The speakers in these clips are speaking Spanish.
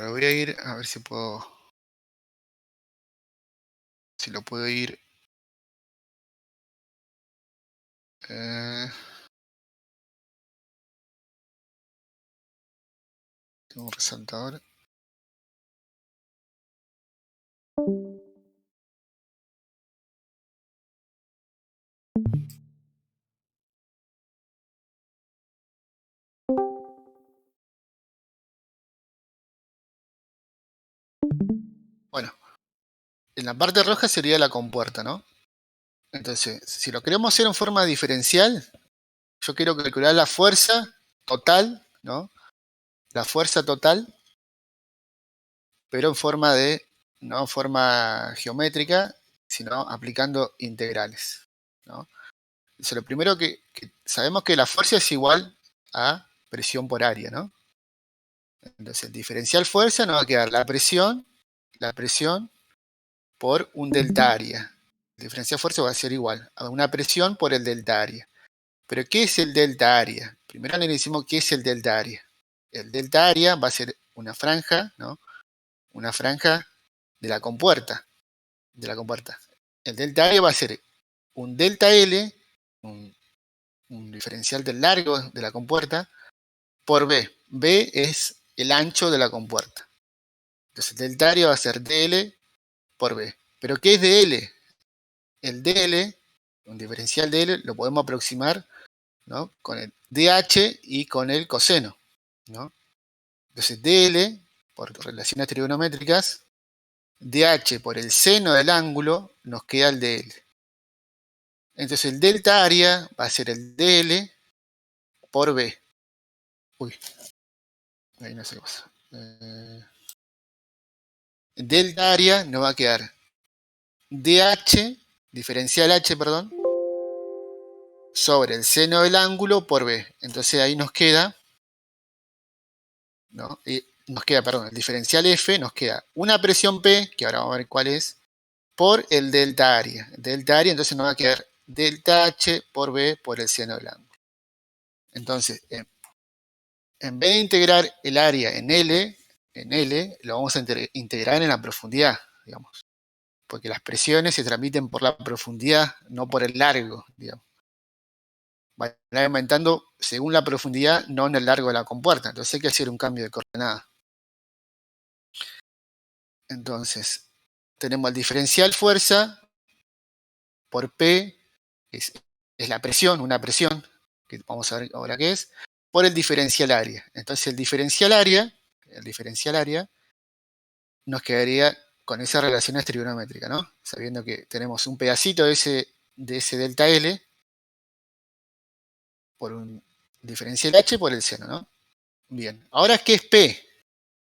Bueno, lo voy a ir a ver si puedo. Si lo puedo ir. Tengo un resaltador. Bueno, en la parte roja sería la compuerta, ¿no? Entonces, si lo queremos hacer en forma diferencial, yo quiero calcular la fuerza total, ¿no? La fuerza total, pero en forma de, no en forma geométrica, sino aplicando integrales, ¿no? Entonces, lo primero que sabemos que la fuerza es igual a presión por área, ¿no? Entonces, el diferencial fuerza nos va a quedar la presión por un delta área. El diferencial fuerza va a ser igual a una presión por el delta área. Pero, ¿qué es el delta área? Primero analicemos qué es el delta área. El delta área va a ser una franja, ¿no? Una franja de la compuerta. El delta área va a ser un delta L, un diferencial del largo de la compuerta, por B. B es el ancho de la compuerta. Entonces, el delta área va a ser DL por B. ¿Pero qué es DL? El DL, un diferencial DL, lo podemos aproximar, ¿no? Con el DH y con el coseno, ¿no? Entonces, DL, por relaciones trigonométricas, DH por el seno del ángulo, nos queda el DL. Entonces, el delta área va a ser el DL por B. Uy, ahí no sé qué pasa. Delta área nos va a quedar DH, diferencial H, perdón, sobre el seno del ángulo por B. Entonces ahí nos queda, ¿no? Perdón, el diferencial F nos queda una presión P, que ahora vamos a ver cuál es, por el delta área. El delta área entonces nos va a quedar delta H por B por el seno del ángulo. Entonces, en vez de integrar el área en L lo vamos a integrar en la profundidad, digamos. Porque las presiones se transmiten por la profundidad, no por el largo, digamos. Van aumentando según la profundidad, no en el largo de la compuerta. Entonces hay que hacer un cambio de coordenada. Entonces, tenemos el diferencial fuerza por P, que es la presión, una presión, que vamos a ver ahora qué es, por el diferencial área. Entonces el diferencial área nos quedaría con esas relaciones trigonométricas, ¿no? Sabiendo que tenemos un pedacito de ese delta L por un diferencial H por el seno, ¿no? Bien, ahora ¿qué es P?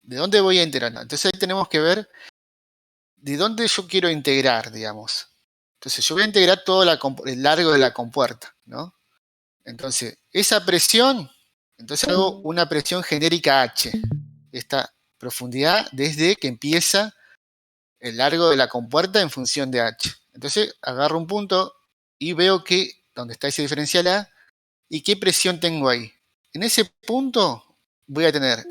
¿De dónde voy a integrar? Entonces ahí tenemos que ver de dónde yo quiero integrar, digamos. Entonces yo voy a integrar todo el largo de la compuerta, ¿no? Entonces, esa presión, entonces hago una presión genérica H. Esta profundidad desde que empieza el largo de la compuerta en función de H. Entonces agarro un punto y veo que donde está ese diferencial A y qué presión tengo ahí. En ese punto voy a tener,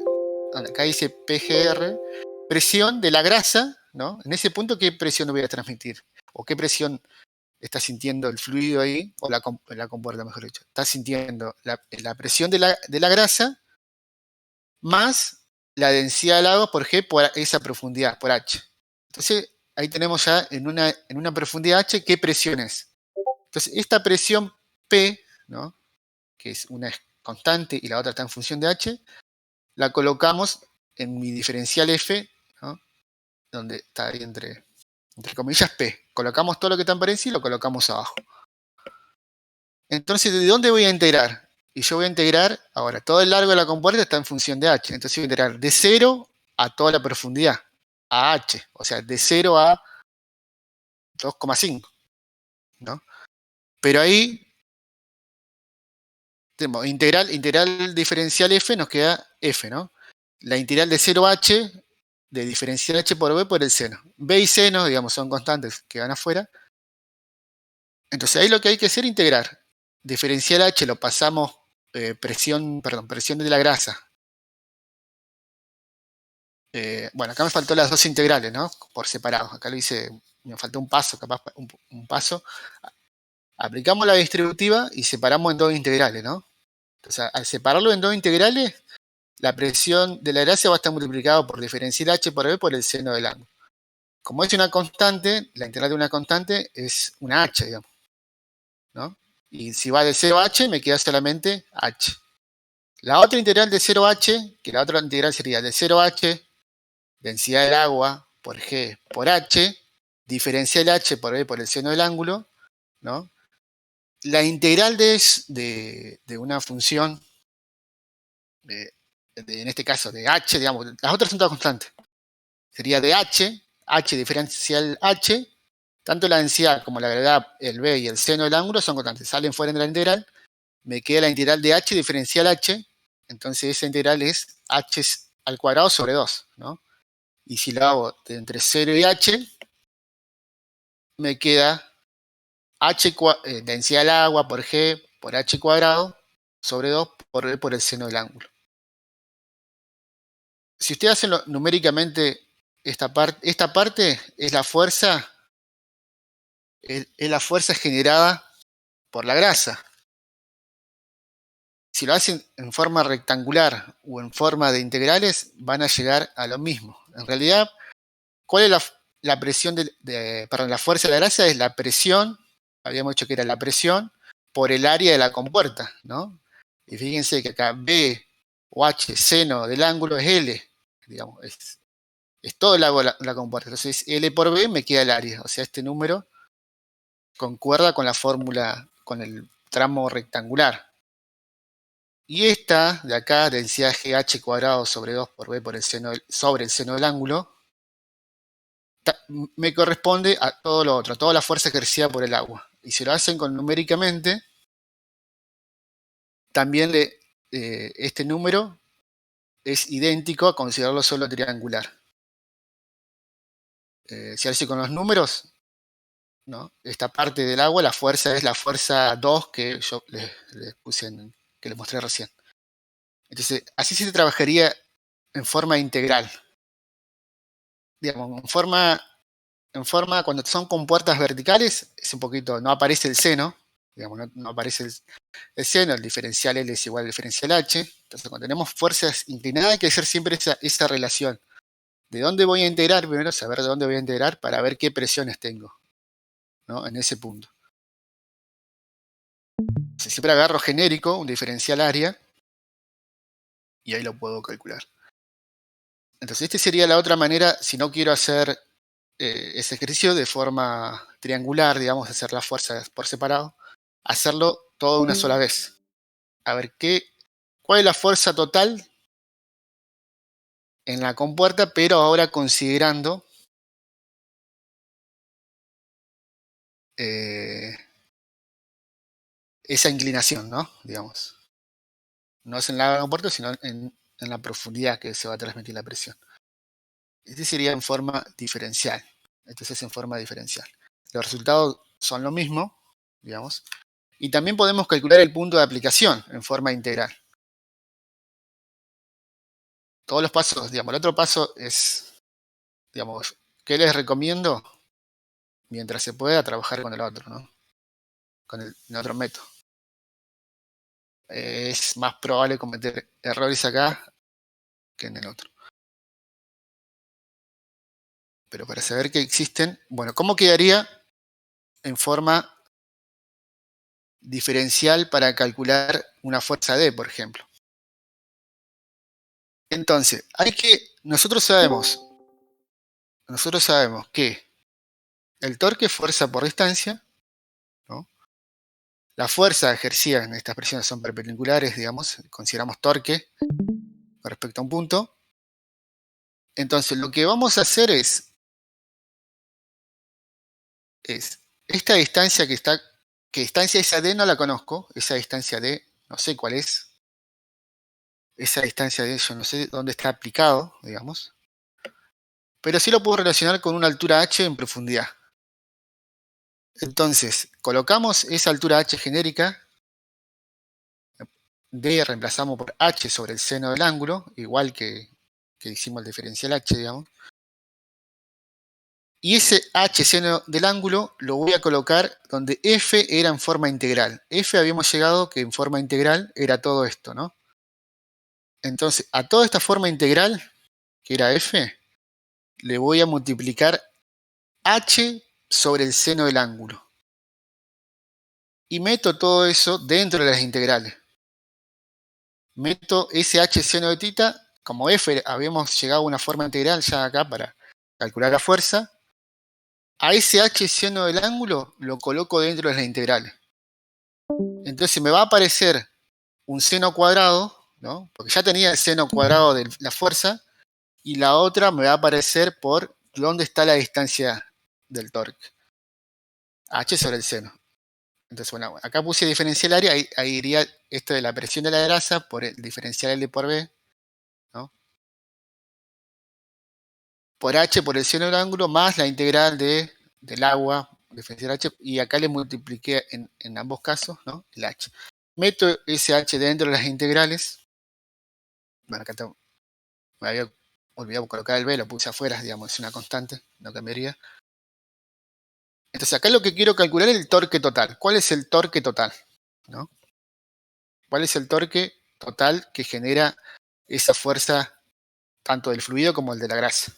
acá dice PGR, presión de la grasa, ¿no? En ese punto, ¿qué presión voy a transmitir? ¿O qué presión está sintiendo el fluido ahí? O la compuerta, mejor dicho. Está sintiendo la presión de la grasa más la densidad del agua por G por esa profundidad, por H. Entonces, ahí tenemos ya en una profundidad H qué presión es. Entonces, esta presión P, ¿no? Que es una constante y la otra está en función de H, la colocamos en mi diferencial F, ¿no? Donde está ahí entre comillas P. Colocamos todo lo que está en paréntesis y lo colocamos abajo. Entonces, ¿de dónde voy a integrar? Y yo voy a integrar, ahora, todo el largo de la compuerta está en función de H. Entonces voy a integrar de 0 a toda la profundidad, a H. O sea, de 0 a 2,5, ¿no? Pero ahí, tenemos integral diferencial F, nos queda F, ¿no? La integral de 0 a H, de diferencial H por B por el seno. B y seno, digamos, son constantes que van afuera. Entonces ahí lo que hay que hacer es integrar. Diferencial H lo pasamos presión de la grasa Bueno, acá me faltó las dos integrales, ¿no? Por separado. Acá lo hice, me faltó un paso, capaz un paso. Aplicamos la distributiva y separamos en dos integrales, ¿no? Entonces, al separarlo en dos integrales, la presión de la gracia va a estar multiplicada por diferencial h por b por el seno del ángulo. Como es una constante, la integral de una constante es una h, digamos, ¿no? Y si va de 0 a h, me queda solamente h. La otra integral de 0 a h, que la otra integral sería de 0 a h, densidad del agua por g por h, diferencial h por b por el seno del ángulo, ¿no? La integral de una función, en este caso de h, digamos, las otras son todas constantes. Sería de h diferencial h, tanto la densidad como la gravedad, el b y el seno del ángulo son constantes, salen fuera de la integral, me queda la integral de h diferencial h, entonces esa integral es h al cuadrado sobre 2, ¿no? Y si lo hago de entre 0 y h, me queda densidad del agua por g por h cuadrado sobre 2 por b por el seno del ángulo. Si ustedes hacen numéricamente esta parte es la fuerza, es la fuerza generada por la grasa. Si lo hacen en forma rectangular o en forma de integrales, van a llegar a lo mismo. En realidad, ¿cuál es la presión perdón, la fuerza de la grasa? Es la presión, habíamos dicho que era la presión por el área de la compuerta, ¿no? Y fíjense que acá B o H, seno del ángulo, es L, digamos, es todo el agua de la compuerta. Entonces, L por B me queda el área. O sea, este número concuerda con la fórmula, con el tramo rectangular. Y esta de acá, densidad GH cuadrado sobre 2 por B por el seno sobre el seno del ángulo, me corresponde a todo lo otro, toda la fuerza ejercida por el agua. Y si lo hacen numéricamente, también este número es idéntico a considerarlo solo triangular. Si hace con los números, ¿no? Esta parte del agua, la fuerza es la fuerza 2 que yo les puse que les mostré recién. Entonces, así se trabajaría en forma integral. Digamos, en forma cuando son compuertas verticales, es un poquito, no aparece el seno, digamos, no aparece el seno, el diferencial L es igual al diferencial H. Entonces, cuando tenemos fuerzas inclinadas, hay que hacer siempre esa relación. ¿De dónde voy a integrar? Primero, saber de dónde voy a integrar para ver qué presiones tengo, ¿no? En ese punto. Entonces, siempre agarro genérico, un diferencial área, y ahí lo puedo calcular. Entonces, esta sería la otra manera, si no quiero hacer ese ejercicio de forma triangular, digamos, hacer las fuerzas por separado, hacerlo todo una sola vez. A ver, ¿cuál es la fuerza total en la compuerta, pero ahora considerando esa inclinación, ¿no? Digamos. No es en la compuerta, sino en la profundidad que se va a transmitir la presión. Este sería en forma diferencial. Entonces es en forma diferencial. Los resultados son lo mismo, digamos. Y también podemos calcular el punto de aplicación en forma integral. Todos los pasos, digamos, el otro paso es, digamos, ¿qué les recomiendo? Mientras se pueda trabajar con el otro, ¿no? Con el otro método. Es más probable cometer errores acá que en el otro. Pero para saber que existen, bueno, ¿cómo quedaría en forma diferencial para calcular una fuerza D, por ejemplo? Entonces, nosotros sabemos que el torque es fuerza por distancia, ¿no? La fuerza ejercida en estas presiones son perpendiculares, digamos, consideramos torque con respecto a un punto. Entonces, lo que vamos a hacer es esta distancia que distancia esa D no la conozco, esa distancia D no sé cuál es, esa distancia D yo no sé dónde está aplicado, digamos, pero sí lo puedo relacionar con una altura h en profundidad. Entonces, colocamos esa altura h genérica, D reemplazamos por h sobre el seno del ángulo, igual que que hicimos el diferencial h, digamos. Y ese h seno del ángulo lo voy a colocar donde f era en forma integral. F habíamos llegado que en forma integral era todo esto, ¿no? Entonces, a toda esta forma integral, que era f, le voy a multiplicar h sobre el seno del ángulo. Y meto todo eso dentro de las integrales. Meto ese h seno de tita, como f habíamos llegado a una forma integral ya acá para calcular la fuerza, a ese h seno del ángulo lo coloco dentro de las integrales. Entonces me va a aparecer un seno cuadrado, ¿no? Porque ya tenía el seno cuadrado de la fuerza, y la otra me va a aparecer por dónde está la distancia del torque. H sobre el seno. Entonces, bueno, acá puse diferencial área, ahí iría esto de la presión de la grasa por el diferencial L por B, ¿no? Por H por el seno del ángulo más la integral del agua, diferencial H, y acá le multipliqué en ambos casos, ¿no? El H. Meto ese H dentro de las integrales. Bueno, acá me había olvidado colocar el B, lo puse afuera, digamos, es una constante, no cambiaría. Entonces acá lo que quiero calcular es el torque total. ¿Cuál es el torque total? ¿No? ¿Cuál es el torque total que genera esa fuerza tanto del fluido como el de la grasa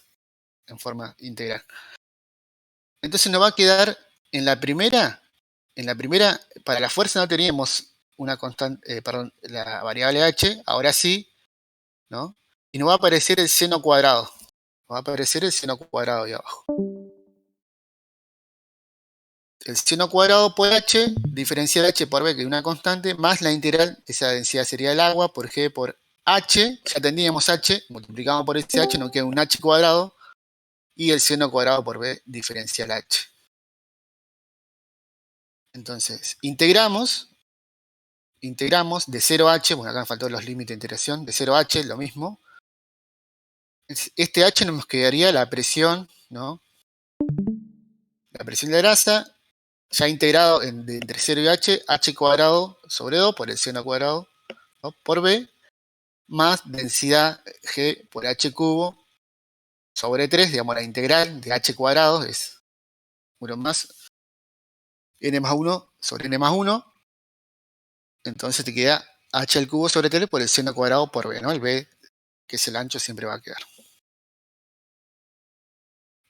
en forma integral? Entonces nos va a quedar en la primera, para la fuerza no teníamos una constante, perdón, la variable h, ahora sí, ¿no? Y nos va a aparecer el seno cuadrado. Nos va a aparecer el seno cuadrado ahí abajo. El seno cuadrado por h, diferencial h por b, que es una constante, más la integral, esa densidad sería el agua, por g por h, ya teníamos h, multiplicamos por ese h, nos queda un h cuadrado, y el seno cuadrado por b, diferencial h. Entonces, integramos de 0 a h, bueno, acá me faltó los límites de integración, de 0 a h, lo mismo. Este h nos quedaría la presión, ¿no? La presión de la grasa, ya integrado entre 0 y h cuadrado sobre 2 por el seno cuadrado, ¿no? Por b, más densidad g por h cubo sobre 3, digamos la integral de h cuadrado es 1 más n más 1 sobre n más 1, entonces te queda h al cubo sobre 3 por el seno cuadrado por b, ¿no? El b, que es el ancho, siempre va a quedar.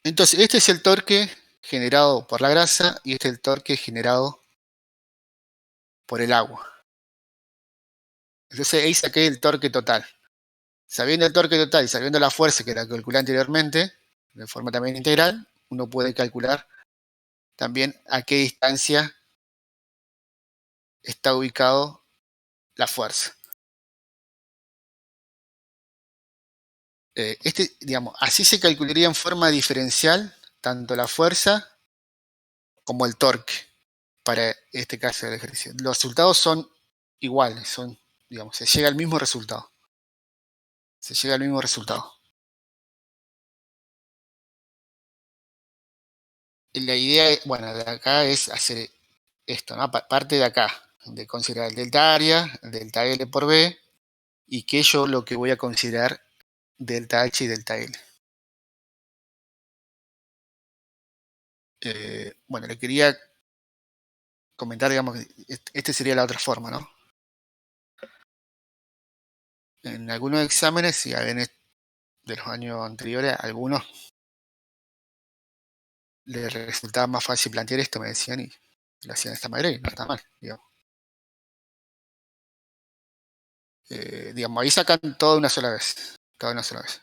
Entonces, este es el torque generado por la grasa y este es el torque generado por el agua. Entonces ahí saqué el torque total. Sabiendo el torque total y sabiendo la fuerza que la calculé anteriormente, de forma también integral, uno puede calcular también a qué distancia está ubicado la fuerza. Digamos, así se calcularía en forma diferencial tanto la fuerza como el torque para este caso del ejercicio. Los resultados son iguales, digamos, se llega al mismo resultado. Se llega al mismo resultado. La idea, bueno, de acá es hacer esto, ¿no? Parte de acá, de considerar el delta área, el delta L por B, y que yo lo que voy a considerar delta H y delta L. Bueno, le quería comentar, digamos, que este sería la otra forma, ¿no? En algunos exámenes, si ven de los años anteriores, a algunos les resultaba más fácil plantear esto, me decían, y lo hacían de esta manera y no está mal, digamos. Digamos, ahí sacan todo de una sola vez. Todo de una sola vez.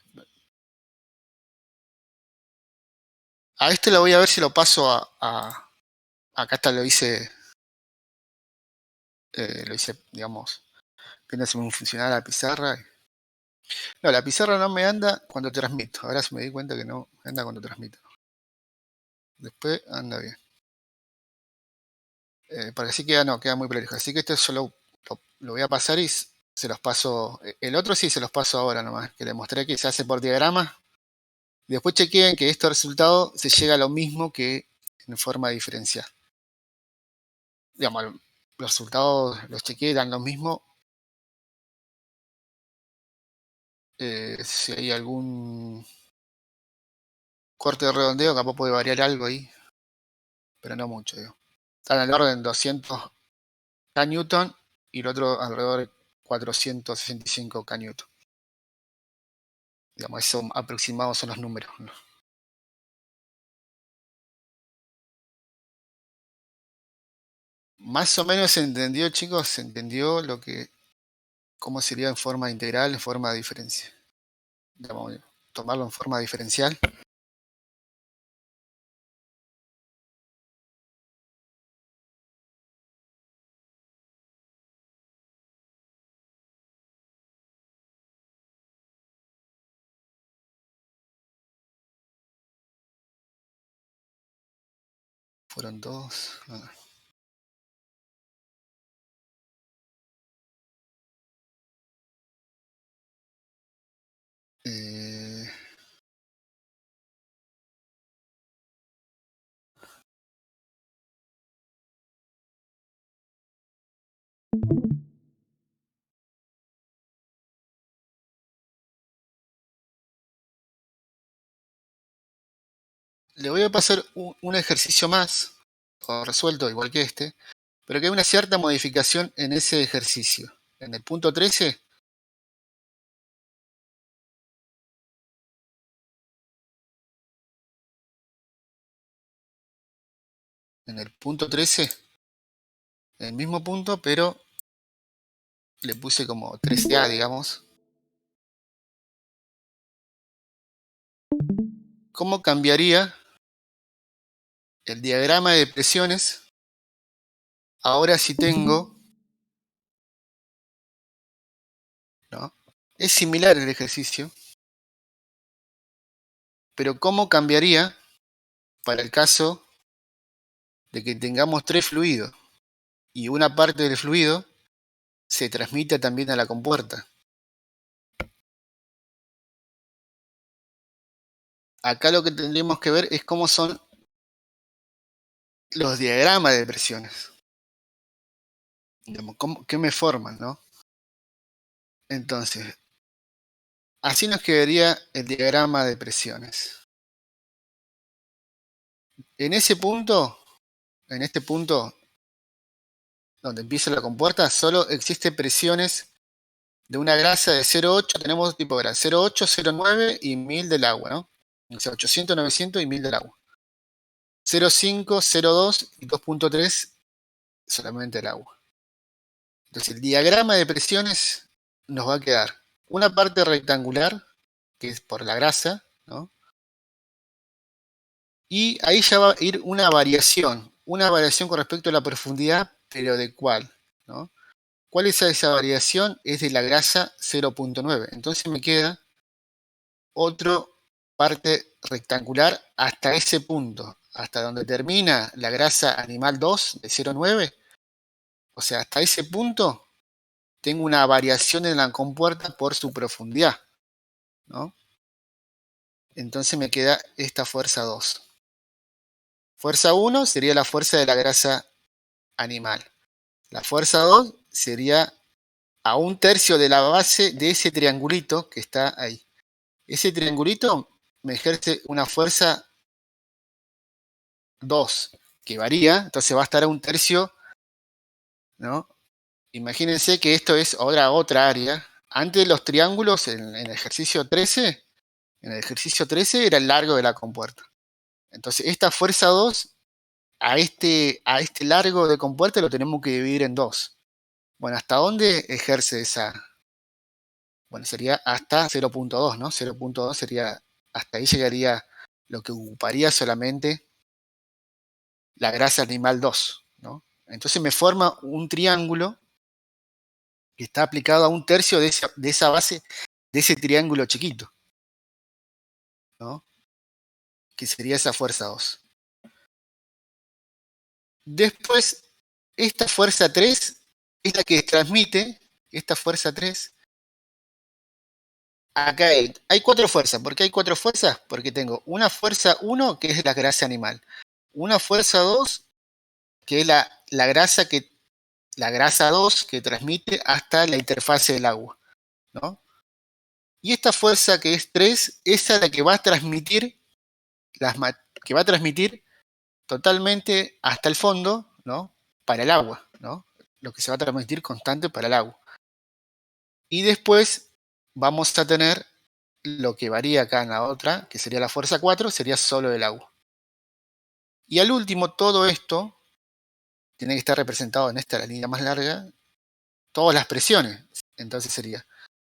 A este lo voy a ver si lo paso acá está, lo hice, digamos, viendo si me funcionaba la pizarra. No, la pizarra no me anda cuando transmito. Ahora se me di cuenta que no anda cuando transmito. Después anda bien. Porque así queda, no, queda muy prolijo. Así que esto yo lo voy a pasar y se los paso. El otro sí se los paso ahora nomás, que le mostré que se hace por diagrama. Después chequeen que estos resultados se llega a lo mismo que en forma diferencial. Digamos, los resultados los chequeé, dan lo mismo Si hay algún corte de redondeo, capaz puede variar algo ahí, pero no mucho, digo. Están en el orden de 200 kN y el otro alrededor de 465 kN. Digamos, esos aproximados son los números, ¿no? Más o menos se entendió, chicos, se entendió cómo sería en forma integral, en forma de diferencia. Digamos, tomarlo en forma diferencial. Fueron dos. Eh, Le voy a pasar un ejercicio más, o resuelto igual que este, pero que hay una cierta modificación en ese ejercicio. En el punto 13, en el punto 13, el mismo punto, pero le puse como 13A, digamos. ¿Cómo cambiaría el diagrama de presiones? Ahora sí tengo, ¿no? Es similar el ejercicio, pero ¿cómo cambiaría para el caso de que tengamos tres fluidos y una parte del fluido se transmite también a la compuerta? Acá lo que tendríamos que ver es cómo son los diagramas de presiones. Digamos, ¿qué me forman, no? Entonces, así nos quedaría el diagrama de presiones. En ese punto, en este punto donde empieza la compuerta, solo existen presiones de una grasa de 0,8, tenemos tipo de grasa 0,8, 0,9 y 1000 del agua, ¿no? O sea, 800, 900 y 1000 del agua. 0,5, 0,2 y 2,3 solamente el agua. Entonces el diagrama de presiones nos va a quedar una parte rectangular, que es por la grasa, ¿no? Y ahí ya va a ir una variación con respecto a la profundidad, pero ¿de cuál? ¿No? ¿Cuál es esa variación? Es de la grasa 0,9. Entonces me queda otra parte rectangular hasta ese punto, hasta donde termina la grasa animal 2 de 0,9. O sea, hasta ese punto tengo una variación en la compuerta por su profundidad, ¿no? Entonces me queda esta fuerza 2. Fuerza 1 sería la fuerza de la grasa animal. La fuerza 2 sería a un tercio de la base de ese triangulito que está ahí. Ese triangulito me ejerce una fuerza 2, que varía, entonces va a estar a un tercio, ¿no? Imagínense que esto es ahora otra área. Antes los triángulos, en el ejercicio 13, era el largo de la compuerta. Entonces esta fuerza 2, a este largo de compuerta lo tenemos que dividir en 2. Bueno, ¿hasta dónde ejerce esa? Bueno, sería hasta 0,2, ¿no? 0,2 sería, hasta ahí llegaría lo que ocuparía solamente la grasa animal 2, ¿no? Entonces me forma un triángulo que está aplicado a un tercio de esa base, de ese triángulo chiquito, ¿no? Que sería esa fuerza 2. Después, esta fuerza 3 es la que transmite, esta fuerza 3. Acá hay cuatro fuerzas. ¿Por qué hay cuatro fuerzas? Porque tengo una fuerza 1, que es la grasa animal. Una fuerza 2, que es la grasa 2 que transmite hasta la interfase del agua, ¿no? Y esta fuerza que es 3, esa es la que va a transmitir, totalmente hasta el fondo, ¿no? Para el agua, ¿no? Lo que se va a transmitir constante para el agua. Y después vamos a tener lo que varía acá en la otra, que sería la fuerza 4, sería solo el agua. Y al último, todo esto tiene que estar representado en esta, la línea más larga, todas las presiones. Entonces sería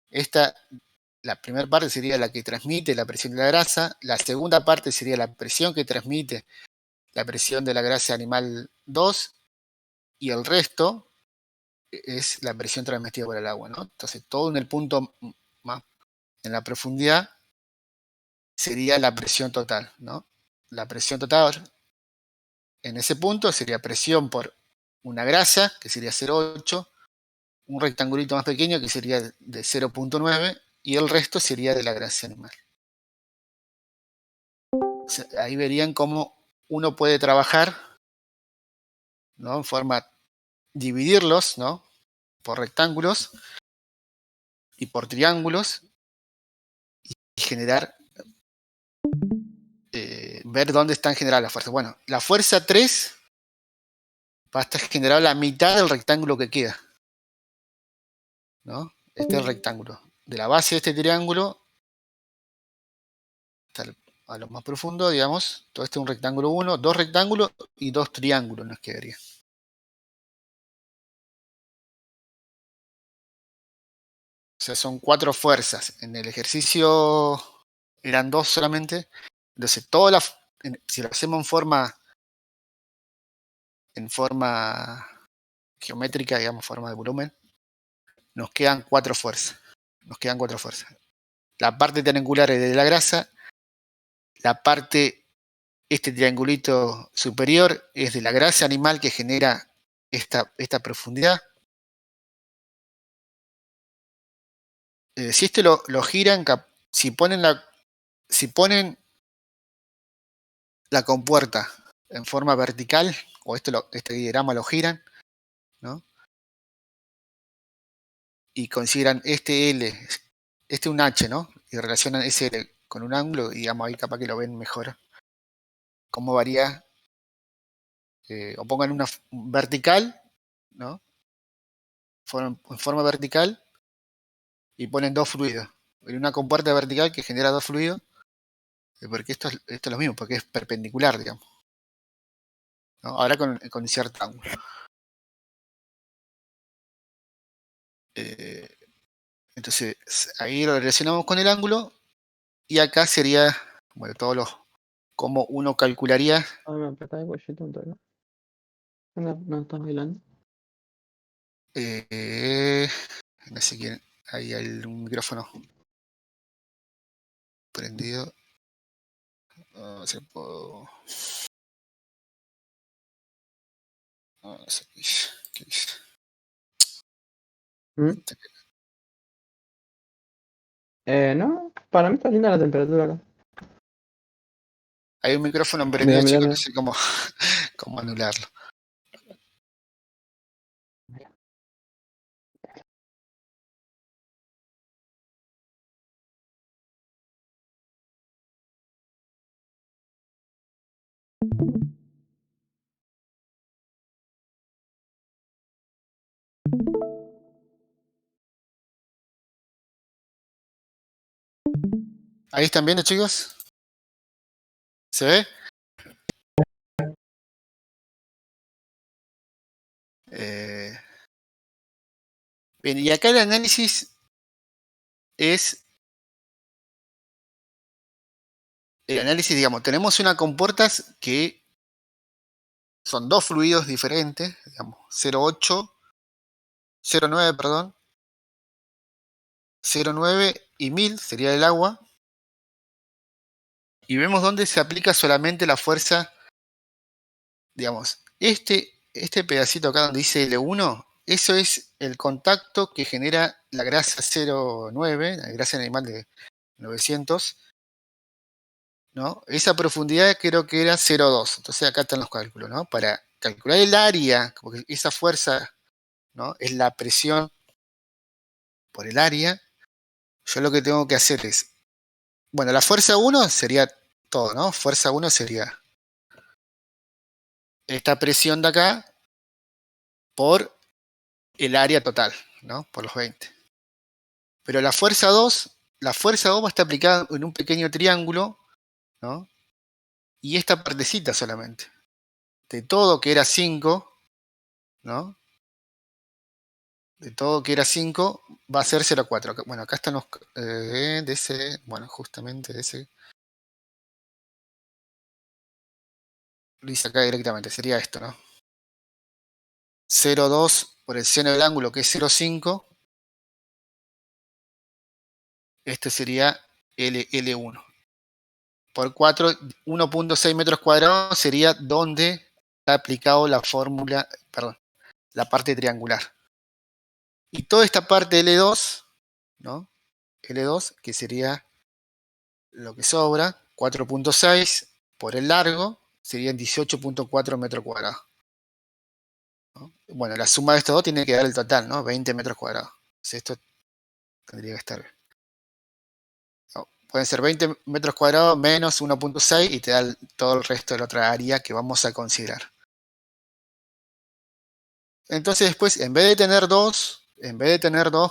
esta, la primera parte sería la que transmite la presión de la grasa, la segunda parte sería la presión que transmite la presión de la grasa animal 2, y el resto es la presión transmitida por el agua, ¿no? Entonces todo en el punto más, en la profundidad, sería la presión total, ¿no? La presión total en ese punto sería presión por una grasa, que sería 0,8, un rectangulito más pequeño que sería de 0,9 y el resto sería de la grasa animal. O sea, ahí verían cómo uno puede trabajar, ¿no? En forma dividirlos, ¿no? Por rectángulos y por triángulos y generar, ver dónde están generadas las fuerzas. Bueno, la fuerza 3 va a estar generada la mitad del rectángulo que queda, ¿no? Este es el rectángulo. De la base de este triángulo hasta a lo más profundo, digamos, todo este es un rectángulo 1, dos rectángulos y dos triángulos nos quedaría. O sea, son 4 fuerzas. En el ejercicio eran 2 solamente. Entonces, si lo hacemos en forma geométrica, digamos, forma de volumen, nos quedan 4 fuerzas. Nos quedan 4 fuerzas. La parte triangular es de la grasa, la parte, este triangulito superior es de la grasa animal que genera esta profundidad. Si este lo giran, si ponen la compuerta en forma vertical, o este diagrama lo giran, ¿no? Y consideran este L, este un H, ¿no? Y relacionan ese L con un ángulo, y digamos ahí capaz que lo ven mejor. Cómo varía, o pongan una vertical, ¿no? En forma vertical y ponen dos fluidos. En una compuerta vertical que genera dos fluidos, porque esto es lo mismo, porque es perpendicular, digamos, ¿no? Ahora con cierto ángulo. Eh, entonces, ahí lo relacionamos con el ángulo, y acá sería, bueno, cómo uno calcularía. Ah, me apretáis guachito todavía. No estás bailando. No sé quién, ahí hay un micrófono prendido. No sé, no sé qué dice. ¿Mm? No, para mí está linda la temperatura acá. Hay un micrófono Mira, prendido, mira, chicos, no mira. sé cómo anularlo. Ahí están viendo, chicos. ¿Se ve? Eh, Bien, y acá el análisis es digamos, tenemos una compuertas que son dos fluidos diferentes, digamos, 0,8, 0,9, perdón, 0,9 y 1000 sería el agua, y vemos dónde se aplica solamente la fuerza, digamos, este pedacito acá donde dice L1, eso es el contacto que genera la grasa 0,9, la grasa animal de 900, ¿no? Esa profundidad creo que era 0,2. Entonces acá están los cálculos, ¿no? Para calcular el área, porque esa fuerza, ¿no? Es la presión por el área. yo lo que tengo que hacer es, bueno, la fuerza 1 sería todo, ¿no? Fuerza 1 sería esta presión de acá por el área total, ¿no? Por los 20. Pero la fuerza 2 va a estar aplicada en un pequeño triángulo, ¿no? Y esta partecita solamente. De todo que era 5, ¿no? De todo que era 5 va a ser 0,4. Bueno, acá están los de ese, bueno, justamente de ese. Lo hice acá directamente, sería esto, ¿no? 0,2 por el seno del ángulo, que es 0,5. Este sería L1. Por 4, 1,6 metros cuadrados sería donde está aplicado la fórmula, perdón, la parte triangular. Y toda esta parte L2, ¿no? L2, que sería lo que sobra, 4,6 por el largo, serían 18,4 metros cuadrados, ¿no? Bueno, la suma de estos dos tiene que dar el total, ¿no? 20 metros cuadrados. Entonces esto tendría que estar. No, pueden ser 20 metros cuadrados menos 1,6 y te da todo el resto de la otra área que vamos a considerar. Entonces después, en vez de tener dos,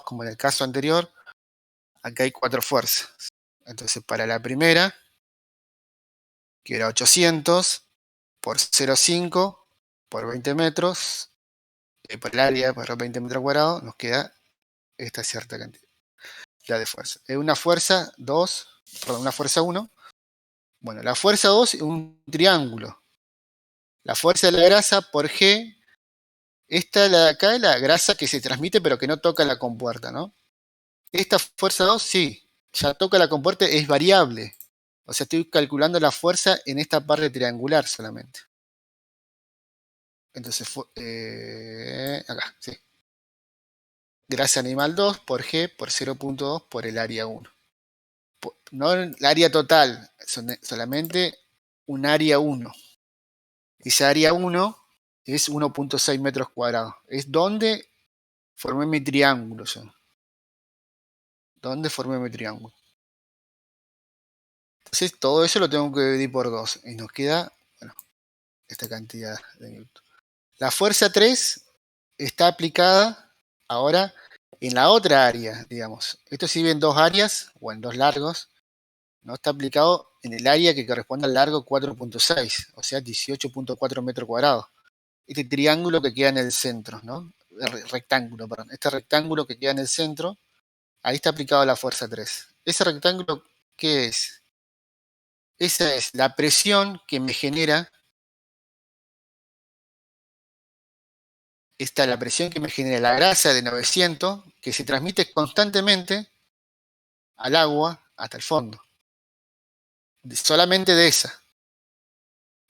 como en el caso anterior, acá hay 4 fuerzas. Entonces para la primera, que era 800 por 0,5 por 20 metros, por el área, por 20 metros cuadrados, nos queda esta cierta cantidad de fuerza. Es una fuerza 2, perdón, una fuerza 1. Bueno, la fuerza 2 es un triángulo. La fuerza de la grasa por G, esta la de acá es la grasa que se transmite pero que no toca la compuerta, ¿no? Esta fuerza 2 sí, ya toca la compuerta, es variable. O sea, estoy calculando la fuerza en esta parte triangular solamente. Entonces, acá, sí. Grasa animal 2 por G por 0,2 por el área 1. No el área total, solamente un área 1. Esa área 1 es 1,6 metros cuadrados. Es donde formé mi triángulo yo. ¿Dónde formé mi triángulo? Entonces todo eso lo tengo que dividir por 2. Y nos queda, bueno, esta cantidad de newton. La fuerza 3 está aplicada ahora en la otra área, digamos. Esto se divide en dos áreas, o en dos largos. ¿No? Está aplicado en el área que corresponde al largo 4,6, o sea, 18,4 metros cuadrados. Este triángulo que queda en el centro, ¿no? Rectángulo, perdón. Este rectángulo que queda en el centro, ahí está aplicado la fuerza 3. ¿Ese rectángulo qué es? Esa es la presión que me genera, la presión que me genera la grasa de 900, que se transmite constantemente al agua hasta el fondo. Solamente de esa.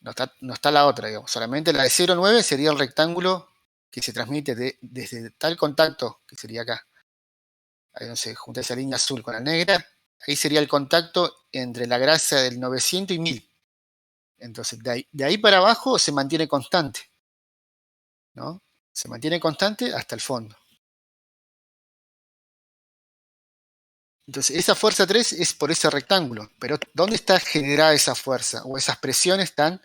No está la otra, digamos. Solamente la de 0,9 sería el rectángulo que se transmite desde tal contacto, que sería acá. Ahí no se junta esa línea azul con la negra. Ahí sería el contacto entre la grasa del 900 y 1000. Entonces, de ahí para abajo se mantiene constante, ¿no? Se mantiene constante hasta el fondo. Entonces, esa fuerza 3 es por ese rectángulo. Pero, ¿dónde está generada esa fuerza? O esas presiones están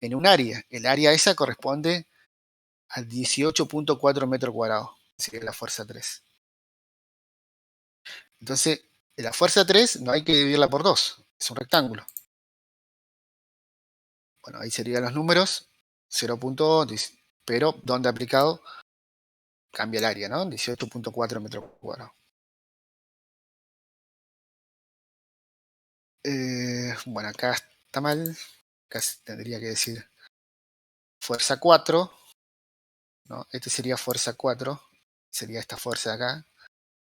en un área. El área esa corresponde a 18,4 metros cuadrados. Sería la fuerza 3. Entonces, la fuerza 3 no hay que dividirla por 2. Es un rectángulo. Bueno, ahí serían los números. 0,2, pero donde aplicado cambia el área, ¿no? 18,4 metros cuadrados. Bueno, acá está mal. Acá tendría que decir fuerza 4, ¿no? Este sería fuerza 4. Sería esta fuerza de acá.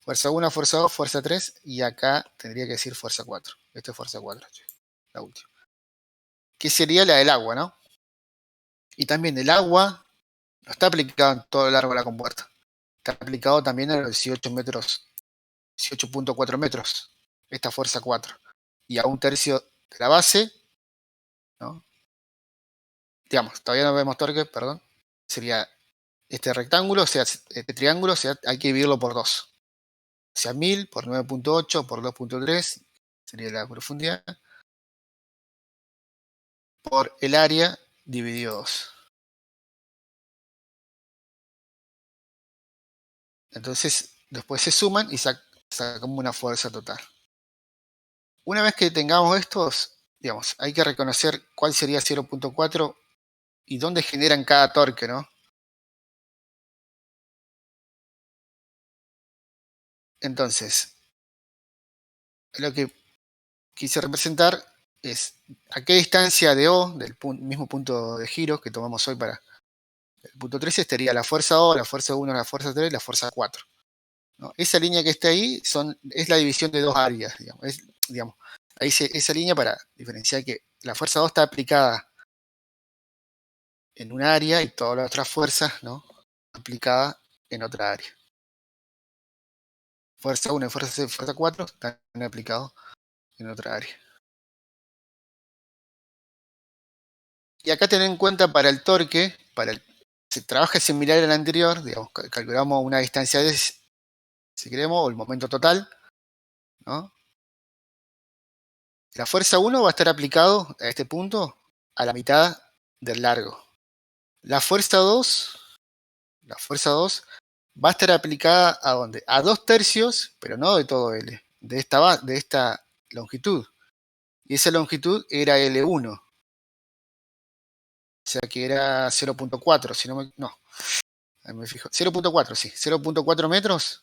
Fuerza 1, fuerza 2, fuerza 3. Y acá tendría que decir fuerza 4. Esta es fuerza 4, la última. Que sería la del agua, ¿no? Y también el agua no está aplicado en todo el largo de la compuerta. Está aplicado también a los 18 metros, 18,4 metros. Esta fuerza 4. Y a un tercio de la base, ¿no? Digamos, todavía no vemos torque, perdón. Sería este rectángulo, o sea, este triángulo, o sea, hay que dividirlo por 2. O sea, 1000 por 9.8 por 2.3 sería la profundidad, por el área dividido 2. Entonces, después se suman y sacamos una fuerza total. Una vez que tengamos estos, digamos, hay que reconocer cuál sería 0.4 y dónde generan cada torque, ¿no? Entonces, lo que quise representar es a qué distancia de O, del mismo punto de giro que tomamos hoy para el punto 13, estaría la fuerza O, la fuerza 1, la fuerza 3 y la fuerza 4. ¿No? Esa línea que está ahí es la división de dos áreas, digamos. Ahí esa línea para diferenciar que la fuerza 2 está aplicada en un área y todas las otras fuerzas, ¿no? Aplicada en otra área. Fuerza 1 y fuerza 4 están aplicados en otra área. Y acá tener en cuenta para el torque, si trabaja similar al anterior, digamos, calculamos una distancia de, si queremos, o el momento total, ¿no? La fuerza 1 va a estar aplicado a este punto a la mitad del largo. La fuerza 2 va a estar aplicada ¿a dónde? A 2/3, pero no de todo L, de esta longitud. Y esa longitud era L1. O sea que era 0.4, si no me... No, ahí me fijo. 0.4, sí. 0.4 metros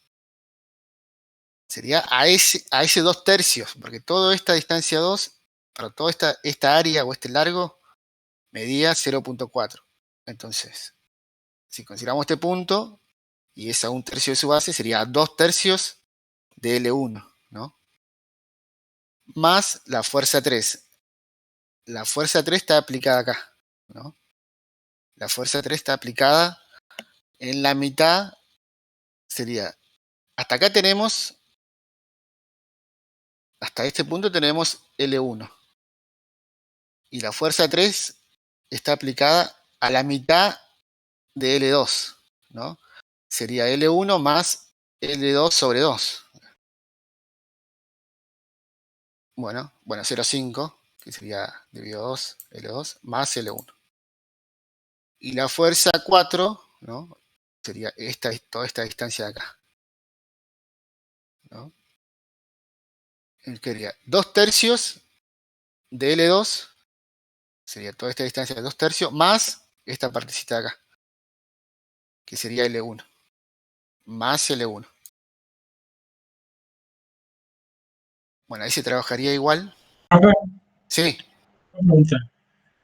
sería a ese 2/3, porque toda esta distancia 2, pero toda esta área o este largo medía 0.4. Entonces, si consideramos este punto, y es a 1/3 de su base, sería 2/3 de L1, ¿no? Más la fuerza 3. La fuerza 3 está aplicada acá, ¿no? La fuerza 3 está aplicada en la mitad, sería, hasta acá tenemos, hasta este punto tenemos L1. Y la fuerza 3 está aplicada a la mitad de L2, ¿no? Sería L1 más L2 sobre 2. Bueno, 0,5, que sería dividido 2, L2, más L1. Y la fuerza 4, ¿no? Sería toda esta distancia de acá, ¿no? Quedaría 2/3 de L2, sería toda esta distancia de 2/3, más esta partecita de acá, que sería L1, más L1. Bueno, ahí se trabajaría igual. Profe, Sí, pregunta.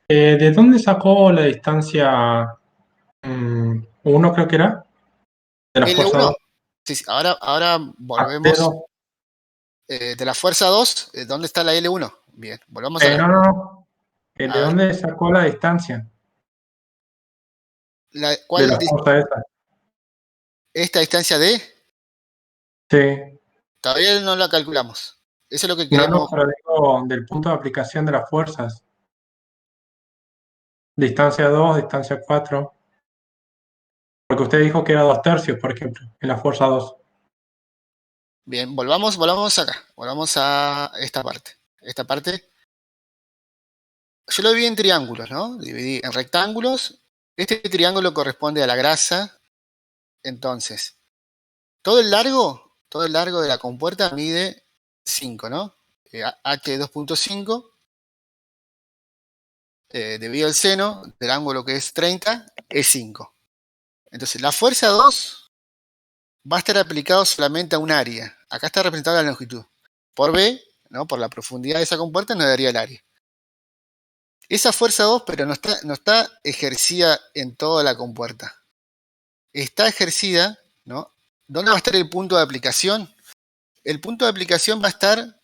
¿De dónde sacó la distancia 1, creo que era? De la fuerza L1. 2. Sí, sí, ahora Ah, de volvemos 2. de la fuerza 2. ¿Dónde está la L1? Bien, volvamos acá. No, no, no. ¿De A ver, dónde sacó la distancia? De ¿cuál la fuerza esa. esta distancia de? Sí. Todavía no la calculamos. Eso es lo que No, no, queremos. pero digo del punto de aplicación de las fuerzas. Distancia 2, distancia 4. Porque usted dijo que era 2/3, por ejemplo, en la fuerza 2. Bien, volvamos acá. Volvamos a esta parte. Esta parte, yo lo dividí en triángulos, ¿no? Dividí en rectángulos. Este triángulo corresponde a la grasa. Entonces, todo el largo de la compuerta mide 5, ¿no? H 2.5 debido al seno del ángulo que es 30, es 5. Entonces, la fuerza 2 va a estar aplicado solamente a un área. Acá está representada la longitud. Por B, ¿no? Por la profundidad de esa compuerta nos daría el área. Esa fuerza 2, pero no está ejercida en toda la compuerta. Está ejercida, ¿no? ¿Dónde va a estar el punto de aplicación? El punto de aplicación va a estar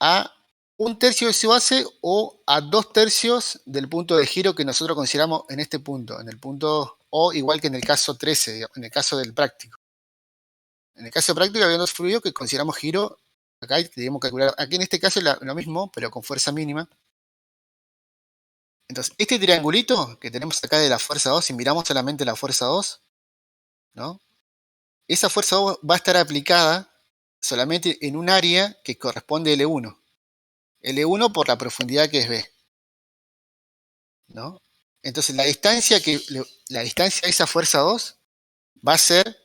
a 1/3 de su base o a 2/3 del punto de giro que nosotros consideramos en este punto, en el punto O, igual que en el caso 13, en el caso del práctico. En el caso práctico había dos fluidos que consideramos giro. Acá debemos calcular. Aquí en este caso es lo mismo, pero con fuerza mínima. Entonces, este triangulito que tenemos acá de la fuerza 2, si miramos solamente la fuerza 2, ¿no? esa fuerza 2 va a estar aplicada solamente en un área que corresponde a L1. L1 por la profundidad que es B, ¿no? Entonces la distancia de esa fuerza 2 va a ser,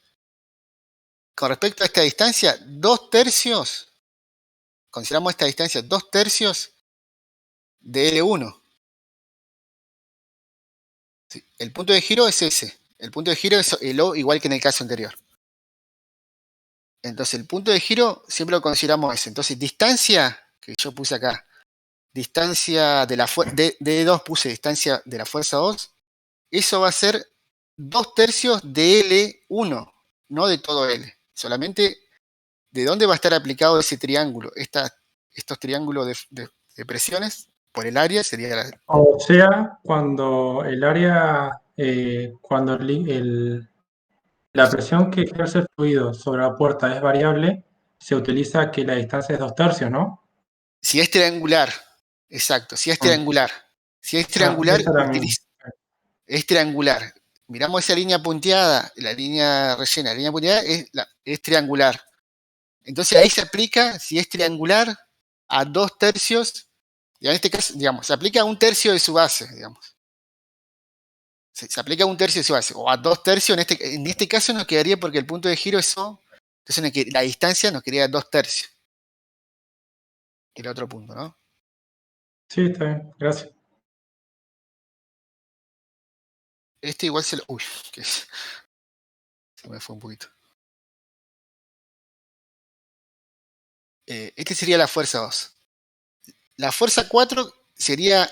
con respecto a esta distancia, 2/3, consideramos esta distancia 2/3 de L1. ¿Sí? El punto de giro es ese. El punto de giro es el O, igual que en el caso anterior. Entonces el punto de giro siempre lo consideramos ese. Entonces distancia, que yo puse acá, distancia de la fuerza, de 2 puse distancia de la fuerza 2, eso va a ser 2/3 de L1, no de todo L. Solamente de dónde va a estar aplicado ese triángulo, estos triángulos de presiones por el área sería O sea, cuando el área, cuando la presión que ejerce el fluido sobre la puerta es variable, se utiliza que la distancia es 2/3, ¿no? si es triangular, exacto, si es Mm. triangular. Si es Ah, triangular, esa era mi. es triangular. Miramos esa línea punteada, la línea rellena, la línea punteada es triangular. Entonces ahí se aplica, si es triangular, a 2/3, y en este caso, digamos, se aplica a 1/3 de su base, digamos. Se aplica a 1/3 de su base, o a 2/3, en este caso nos quedaría porque el punto de giro es O, entonces la distancia nos quedaría 2/3, que el otro punto, ¿no? Sí, está bien, gracias. Este igual se lo. Uy, se me fue un poquito. Este sería la fuerza 2. La fuerza 4 sería,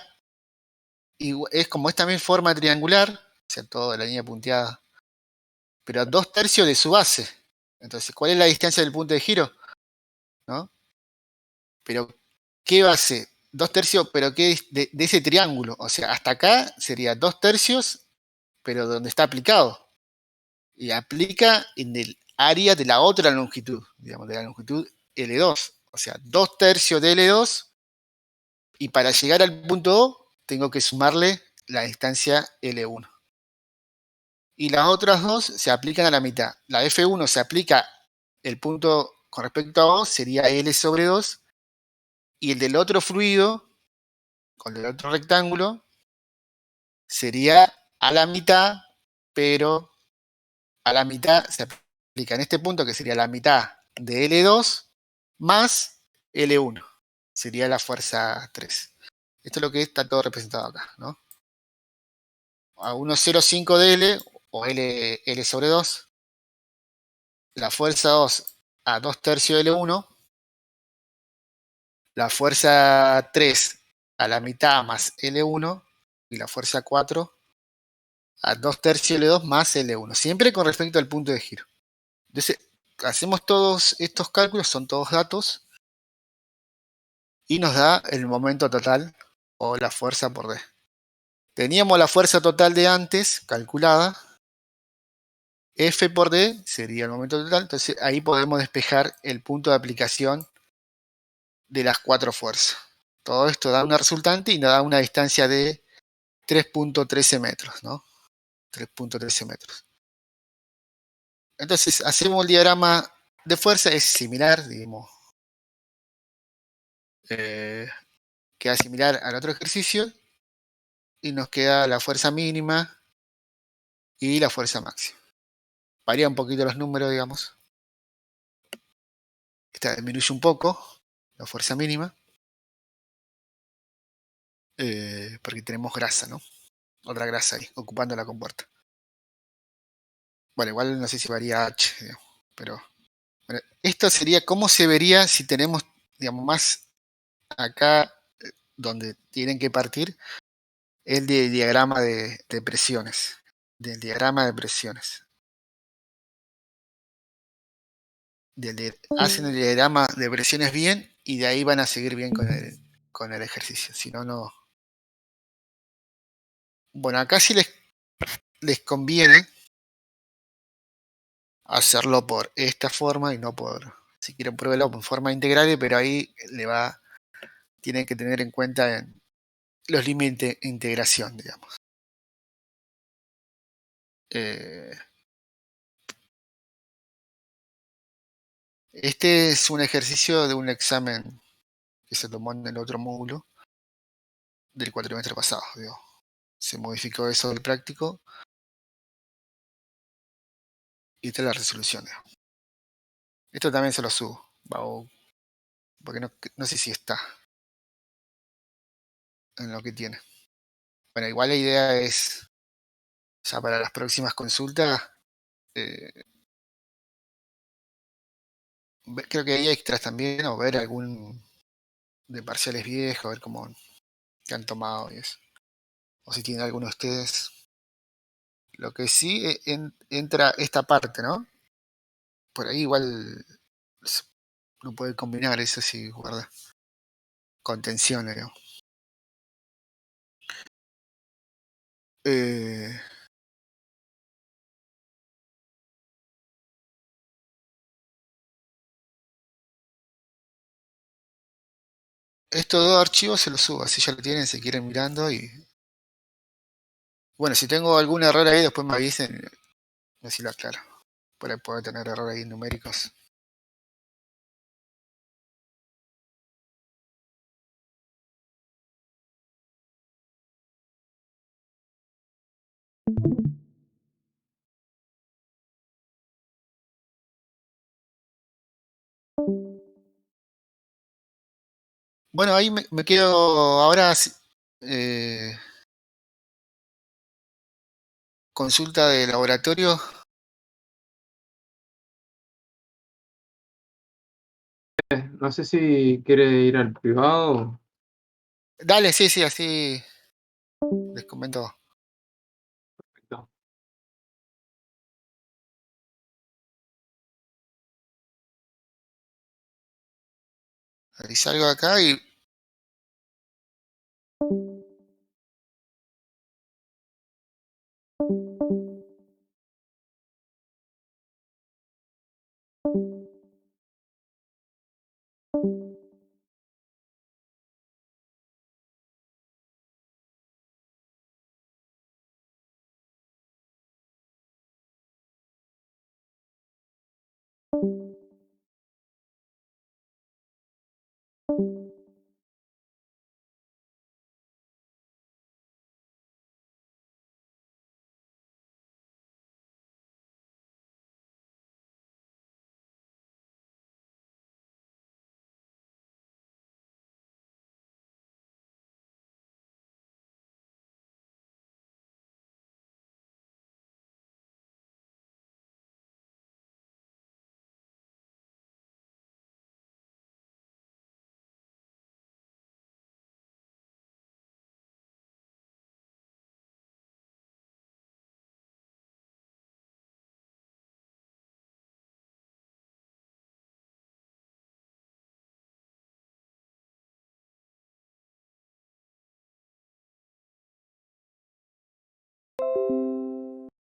es como esta misma forma triangular, o sea, toda la línea punteada, pero a 2/3 de su base. Entonces, ¿cuál es la distancia del punto de giro? ¿No? Pero, ¿qué base? 2/3, pero ¿qué de ese triángulo? O sea, hasta acá sería 2/3, pero donde está aplicado. Y aplica en el área de la otra longitud, digamos, de la longitud L2. O sea, 2/3 de L2, y para llegar al punto O, tengo que sumarle la distancia L1. Y las otras dos se aplican a la mitad. La F1 se aplica el punto con respecto a O, sería L sobre 2, y el del otro fluido, con el del otro rectángulo, sería a la mitad, pero a la mitad se aplica en este punto, que sería la mitad de L2 más L1, sería la fuerza 3. Esto es lo que está todo representado acá, ¿no? A 1,05 de L, o L sobre 2, la fuerza 2 a 2/3 de L1, la fuerza 3 a la mitad más L1, y la fuerza 4 a 2/3 L2 más L1, siempre con respecto al punto de giro. Entonces, hacemos todos estos cálculos, son todos datos, y nos da el momento total, o la fuerza por D. Teníamos la fuerza total de antes, calculada. F por D sería el momento total, entonces ahí podemos despejar el punto de aplicación de las 4 fuerzas. Todo esto da una resultante y nos da una distancia de 3,13 metros, ¿no? 3,13 metros. Entonces, hacemos el diagrama de fuerza, es similar, digamos, eh, queda similar al otro ejercicio, y nos queda la fuerza mínima y la fuerza máxima. Varía un poquito los números, digamos. Esta disminuye un poco la fuerza mínima, porque tenemos grasa, ¿no? Otra grasa ahí, ocupando la compuerta. Bueno, igual no sé si varía H, digamos, pero bueno, esto sería cómo se vería si tenemos, digamos, más acá donde tienen que partir el diagrama de presiones. Del diagrama de presiones. Hacen el diagrama de presiones bien, y de ahí van a seguir bien con el ejercicio. Si no, no. Bueno, acá sí les conviene hacerlo por esta forma y no por, si quieren pruébelo en forma integral, pero ahí tienen que tener en cuenta los límites de integración, digamos. Este es un ejercicio de un examen que se tomó en el otro módulo del cuatrimestre pasado, digo. Se modificó eso del práctico y esta es la resolución, digo. Esto también se lo subo, porque no sé si está en lo que tiene. Bueno, igual la idea es, ya para las próximas consultas, eh, creo que hay extras también, o ver algún de parciales viejos, a ver cómo que han tomado y eso. O si tienen alguno de ustedes. Lo que sí entra esta parte, ¿no? Por ahí igual lo puede combinar, eso sí, guarda. Contención, ¿no? Eh, estos dos archivos se los subo, así ya lo tienen, se quieren mirando y. Bueno, si tengo algún error ahí, después me avisen, así lo aclaro. Puede tener error ahí numéricos. Bueno, ahí me quedo ahora. eh, Consulta de laboratorio. No sé si quiere ir al privado. Dale, sí, sí, así les comento. Perfecto. Ahí salgo de acá y.